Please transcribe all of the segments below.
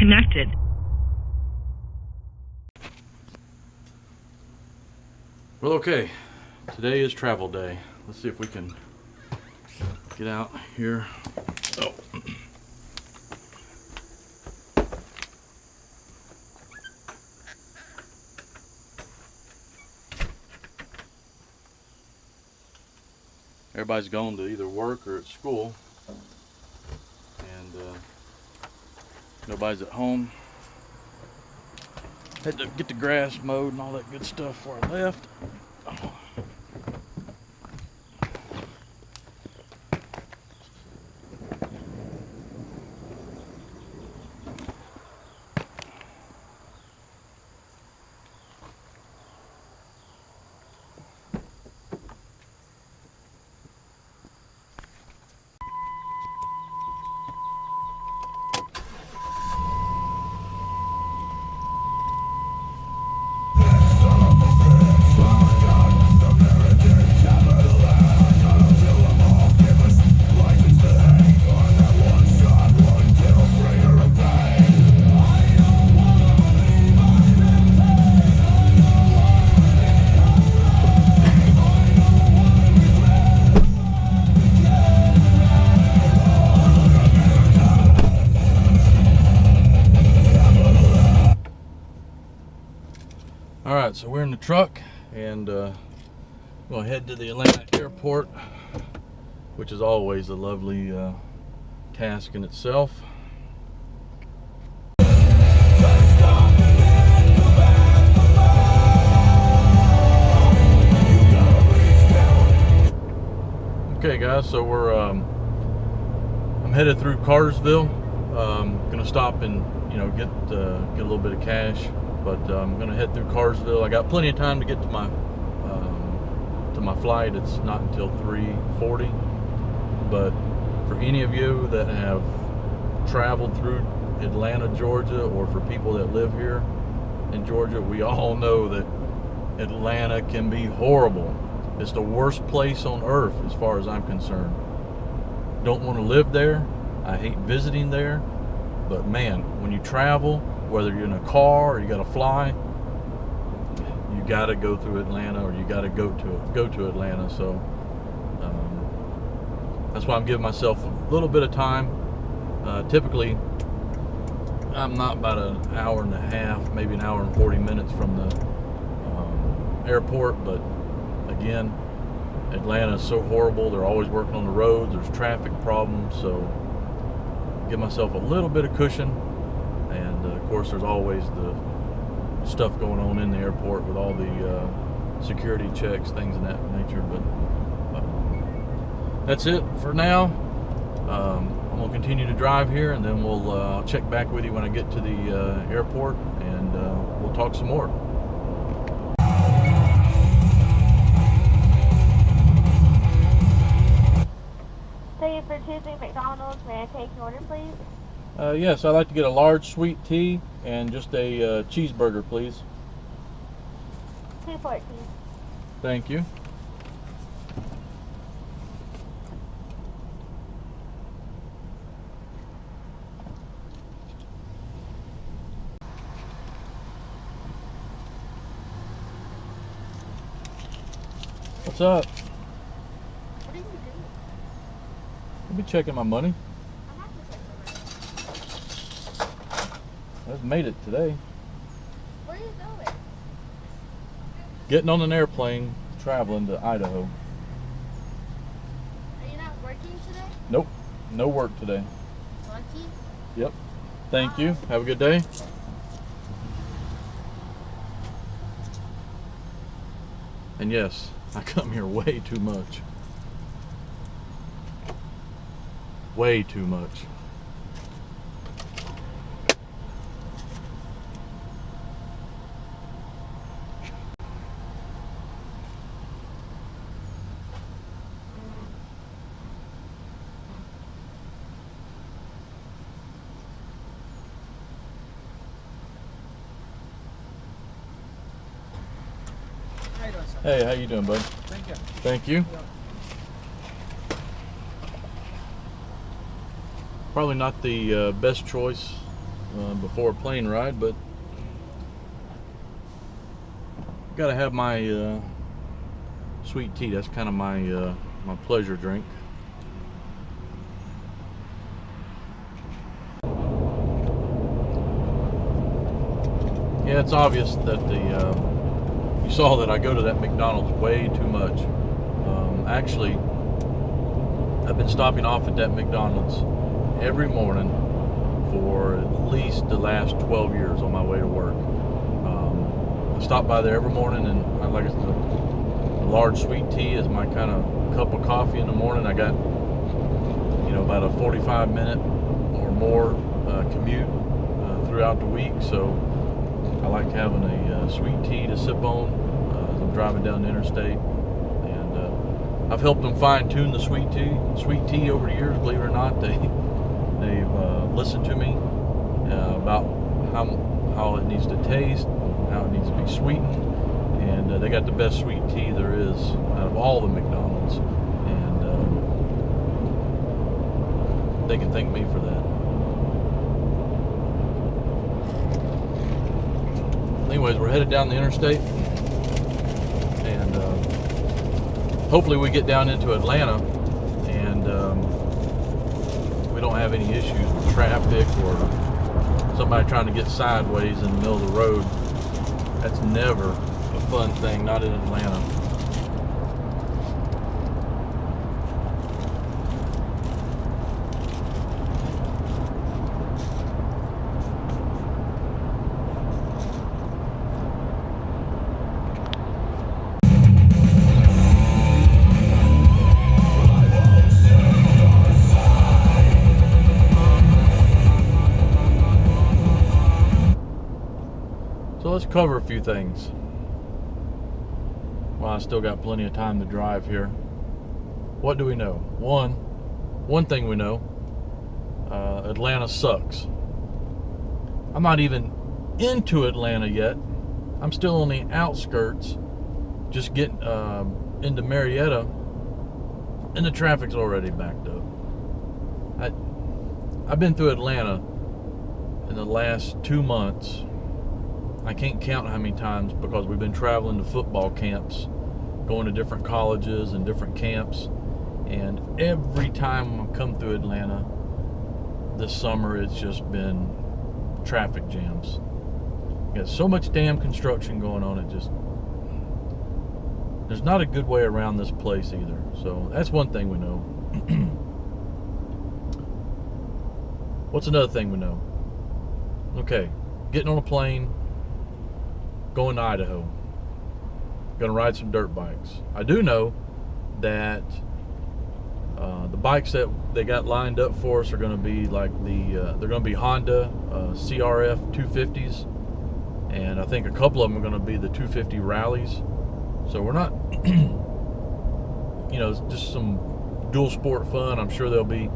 connected. Well, okay, today is travel day. Let's see if we can get out here. Oh. Everybody's gone to either work or at school, and nobody's at home. Had to get the grass mowed and all that good stuff before I left. Alright, so we're in the truck and we'll head to the Atlanta airport, which is always a lovely task in itself. Okay guys, so we're I'm headed through Cartersville. Gonna stop and get a little bit of cash. But I'm gonna head through Cartersville. I got plenty of time to get to my flight. It's not until 3:40. But for any of you that have traveled through Atlanta, Georgia, or for people that live here in Georgia, we all know that Atlanta can be horrible. It's the worst place on earth as far as I'm concerned. Don't want to live there. I hate visiting there. But man, when you travel, whether you're in a car or you got to fly, you got to go through Atlanta, or you got to go to Atlanta. So that's why I'm giving myself a little bit of time. Typically, I'm not about an hour and a half, maybe an hour and 40 minutes from the airport. But again, Atlanta is so horrible. They're always working on the roads. There's traffic problems. So give myself a little bit of cushion. And of course, there's always the stuff going on in the airport with all the security checks, things of that nature. But that's it for now. I'm gonna continue to drive here, and then I'll check back with you when I get to the airport, and we'll talk some more. Thank you for choosing McDonald's. May I take your order, please? Yes, I'd like to get a large sweet tea and just a cheeseburger, please. 214. Thank you. What's up? What are you doing? I'll be checking my money. I've made it today. Where are you going? Getting on an airplane, traveling to Idaho. Are you not working today? Nope, no work today. Lucky? Yep. Thank you. Have a good day. And yes, I come here way too much. Way too much. Hey, how you doing, bud? Thank you. Thank you. Yeah. Probably not the best choice before a plane ride, but gotta have my sweet tea. That's kind of my my pleasure drink. Yeah, it's obvious that you saw that I go to that McDonald's way too much. Actually, I've been stopping off at that McDonald's every morning for at least the last 12 years on my way to work. I stop by there every morning, and I like the large sweet tea is my kind of cup of coffee in the morning. I got, about a 45-minute or more commute throughout the week, so I like having a sweet tea to sip on as I'm driving down the interstate. And I've helped them fine-tune the sweet tea over the years. Believe it or not, they've listened to me about how it needs to taste, how it needs to be sweetened, and they got the best sweet tea there is out of all the McDonald's, and they can thank me for that. Anyways, we're headed down the interstate, and hopefully we get down into Atlanta, and we don't have any issues with traffic or somebody trying to get sideways in the middle of the road. That's never a fun thing, not in Atlanta. So let's cover a few things. Well, I still got plenty of time to drive here. What do we know? One thing we know, Atlanta sucks. I'm not even into Atlanta yet. I'm still on the outskirts, just getting into Marietta, and the traffic's already backed up. I've been through Atlanta in the last 2 months. I can't count how many times, because we've been traveling to football camps, going to different colleges and different camps, and every time I come through Atlanta this summer, it's just been traffic jams. Got so much damn construction going on, there's not a good way around this place either. So that's one thing we know. What's another thing we know? Okay, getting on a plane, going to Idaho. Gonna ride some dirt bikes. I do know that the bikes that they got lined up for us are gonna be like they're gonna be Honda CRF 250s, and I think a couple of them are gonna be the 250 rallies. So we're not, just some dual sport fun. I'm sure there'll be,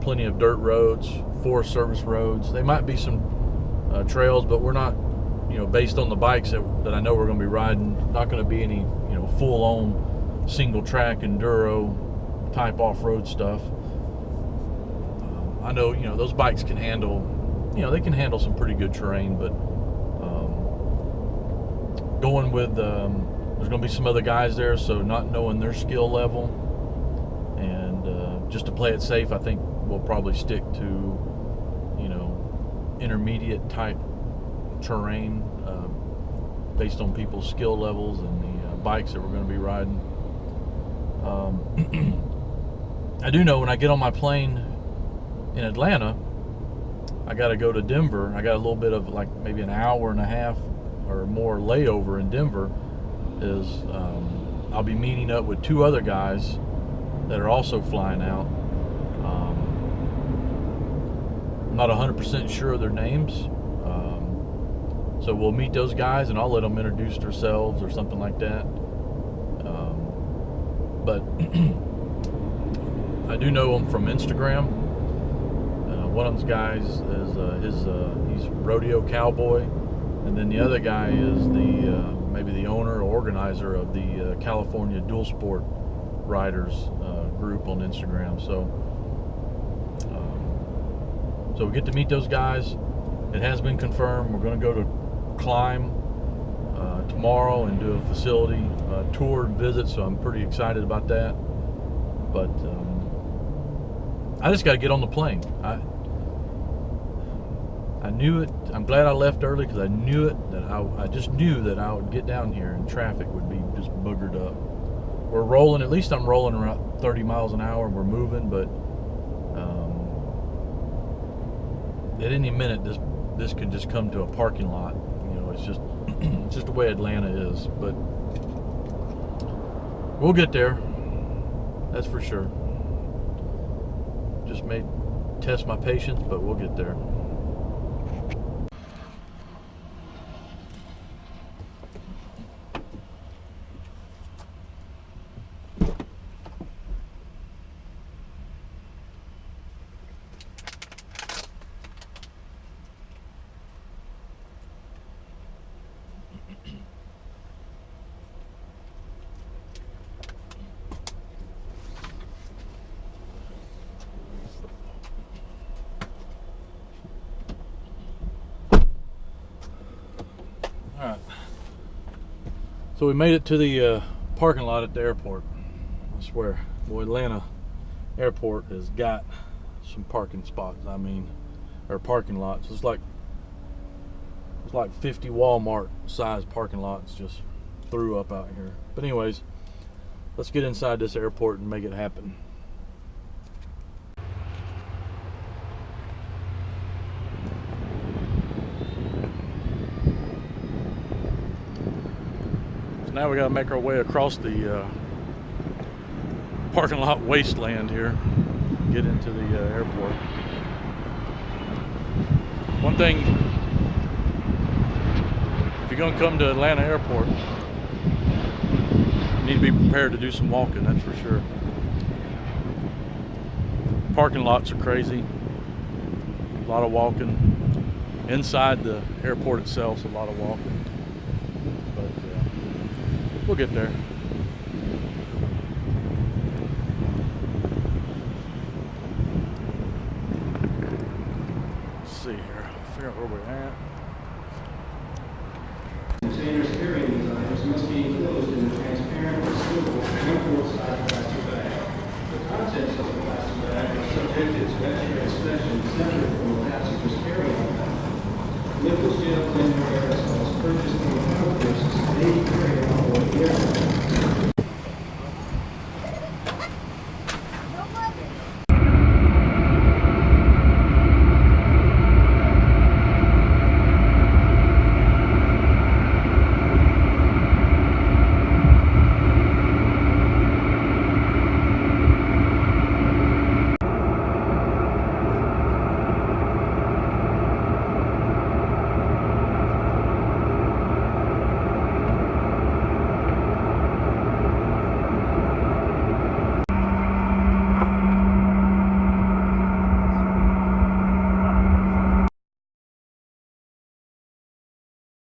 plenty of dirt roads, Forest Service roads. They might be some trails, but we're not, based on the bikes that I know we're going to be riding, not going to be any, full-on single track enduro type off-road stuff. I know, those bikes can handle, they can handle some pretty good terrain, but going with, there's going to be some other guys there, so not knowing their skill level, and just to play it safe, I think we'll probably stick to, intermediate type terrain based on people's skill levels and the bikes that we're going to be riding. I do know when I get on my plane in Atlanta, I got to go to Denver. I got a little bit of like maybe an hour and a half or more layover in Denver. I'll be meeting up with 2 other guys that are also flying out. I'm not 100% sure of their names, so we'll meet those guys and I'll let them introduce themselves or something like that. But I do know them from Instagram. One of those guys is he's Rodeo Cowboy, and then the other guy is maybe the owner or organizer of the California Dual Sport Riders group on Instagram. So So we get to meet those guys. It has been confirmed. We're going to go to Climb tomorrow and do a facility tour and visit, so I'm pretty excited about that. But I just got to get on the plane. I knew it. I'm glad I left early because I knew it. That I just knew that I would get down here and traffic would be just boogered up. We're rolling. At least I'm rolling around 30 miles an hour. We're moving, but at any minute this could just come to a parking lot. You know, it's just it's just the way Atlanta is. But we'll get there. That's for sure. Just may test my patience, but we'll get there. Alright, so we made it to the parking lot at the airport. I swear, boy, Atlanta airport has got some parking spots, or parking lots. It's like 50 Walmart sized parking lots just threw up out here. But anyways, let's get inside this airport and make it happen. Now we got to make our way across the parking lot wasteland here, get into the airport. One thing, if you're going to come to Atlanta airport, you need to be prepared to do some walking, that's for sure. Parking lots are crazy, a lot of walking. Inside the airport itself, a lot of walking. We'll get there. Let's see here. Figure out where we're at. Containers carrying these items must be enclosed in a transparent, sealable, one-fourth size plastic bag. The contents of the plastic bag are subject to inspection separate from the passenger's carry-on bag. Liquids, gel, and aerosols purchased from the health nurses may be carried